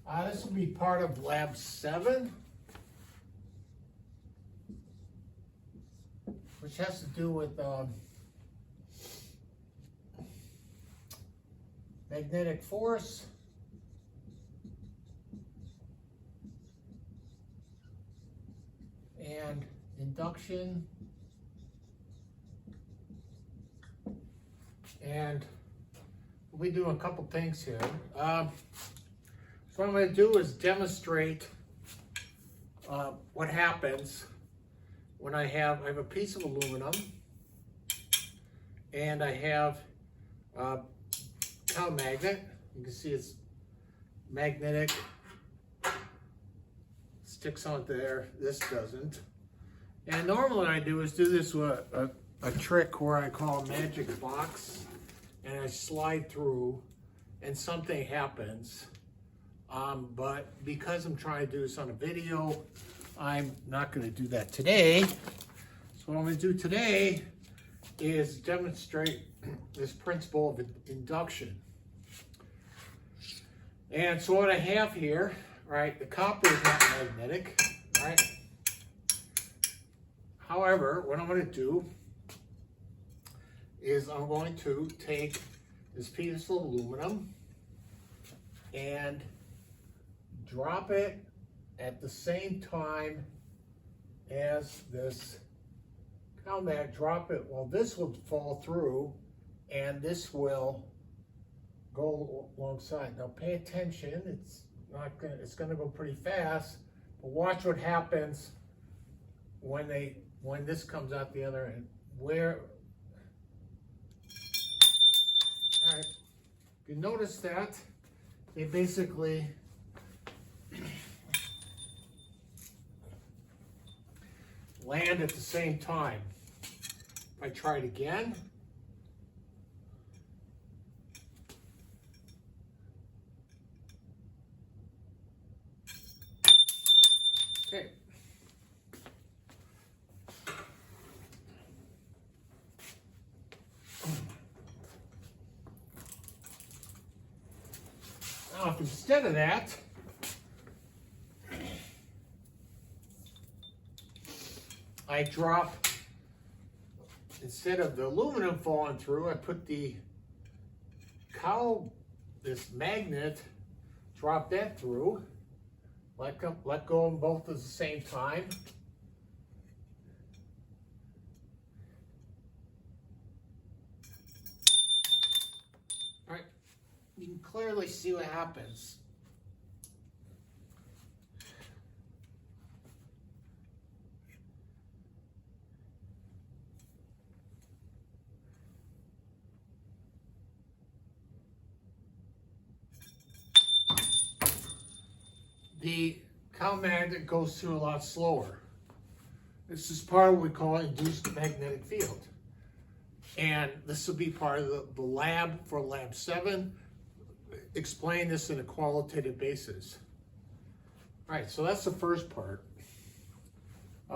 This will be part of Lab 7, which has to do with magnetic force and induction, and we'll be doing a couple things here. So what I'm going to do is demonstrate what happens when I have a piece of aluminum and I have a cow magnet. You can see it's magnetic, sticks on there, this doesn't. And normally what I do is do this with a trick where I call a magic box, and I slide through and something happens. But because I'm trying to do this on a video, I'm not going to do that today. So what I'm going to do today is demonstrate this principle of induction. And so what I have here, right, the copper is not magnetic, right? However, what I'm going to do is I'm going to take this piece of aluminum and drop it at the same time as this cow mag. Drop it, well, this will fall through and this will go alongside. Now pay attention, it's gonna go pretty fast, but watch what happens when this comes out the other end. All right, if you notice that, they basically land at the same time. If I try it again, okay. Now, if instead of that, I drop, instead of the aluminum falling through, I put this magnet, drop that through, let go of them both at the same time. All right, you can clearly see what happens. The cow magnet goes through a lot slower. This is part of what we call induced magnetic field. And this will be part of the lab for Lab 7. Explain this in a qualitative basis. All right, so that's the first part.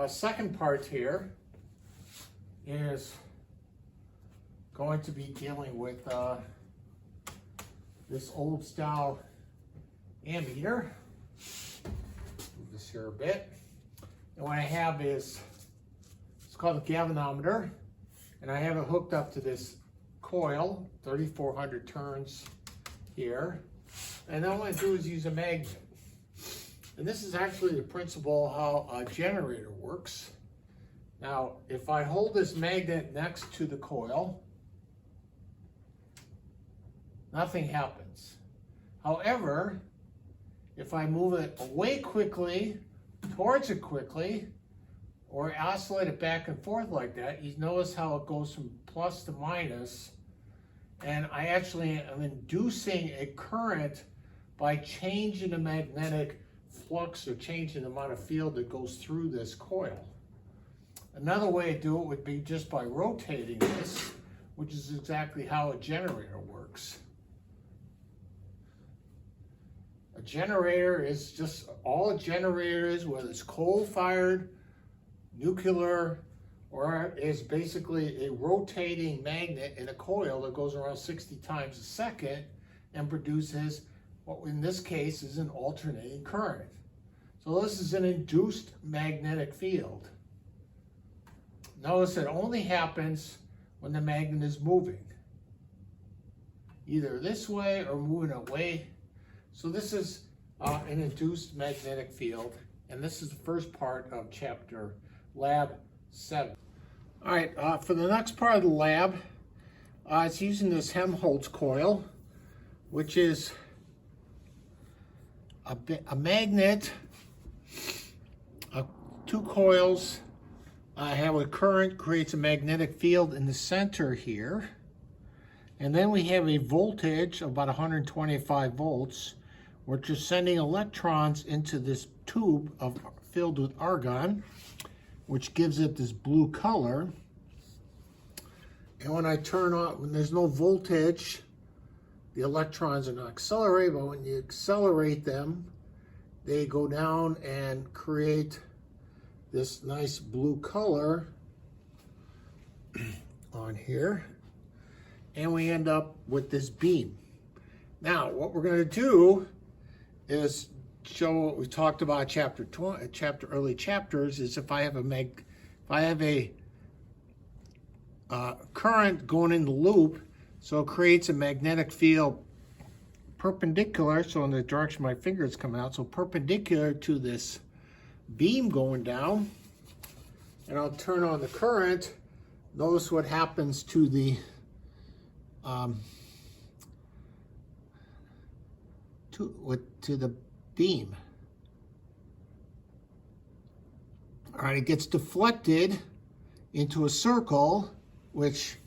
Second part here is going to be dealing with this old style ammeter. Move this here a bit. And what I have is, it's called a galvanometer, and I have it hooked up to this coil, 3,400 turns here. And all I do is use a magnet. And this is actually the principle how a generator works. Now, if I hold this magnet next to the coil, nothing happens. However, if I move it away quickly, towards it quickly, or oscillate it back and forth like that, you notice how it goes from plus to minus, and I actually am inducing a current by changing the magnetic flux or changing the amount of field that goes through this coil. Another way to do it would be just by rotating this, which is exactly how a generator works. A generator is just, all a generator is, whether it's coal-fired, nuclear, or is basically a rotating magnet in a coil that goes around 60 times a second and produces what in this case is an alternating current. So this is an induced magnetic field. Notice it only happens when the magnet is moving, either this way or moving away. So this is an induced magnetic field, and this is the first part of chapter lab 7. All right, for the next part of the lab, it's using this Helmholtz coil, which is a magnet, two coils have a current, creates a magnetic field in the center here. And then we have a voltage of about 125 volts, which is sending electrons into this tube filled with argon, which gives it this blue color. And when I turn on, when there's no voltage, the electrons are not accelerated, but when you accelerate them, they go down and create this nice blue color on here. And we end up with this beam. Now, what we're going to do is show what we talked about early chapters, is if I have a current going in the loop, so it creates a magnetic field perpendicular, so in the direction my finger is coming out, so perpendicular to this beam going down, and I'll turn on the current. Notice what happens to the to the beam. All right, it gets deflected into a circle, which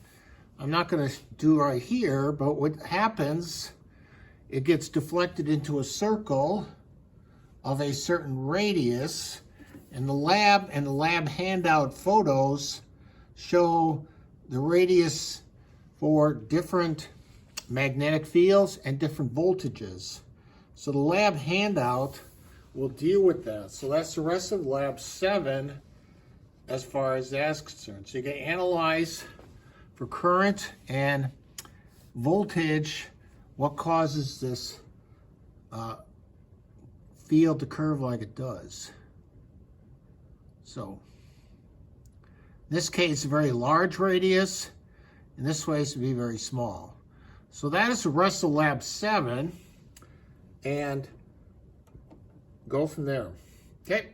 I'm not going to do right here, but what happens, it gets deflected into a circle of a certain radius, and the lab handout photos show the radius for different magnetic fields and different voltages. So the lab handout will deal with that. So that's the rest of lab 7 as far as that's concerned. So you can analyze for current and voltage what causes this field to curve like it does. So in this case, a very large radius. In this way, it's to be very small. So that is the rest of lab 7, and go from there. Okay.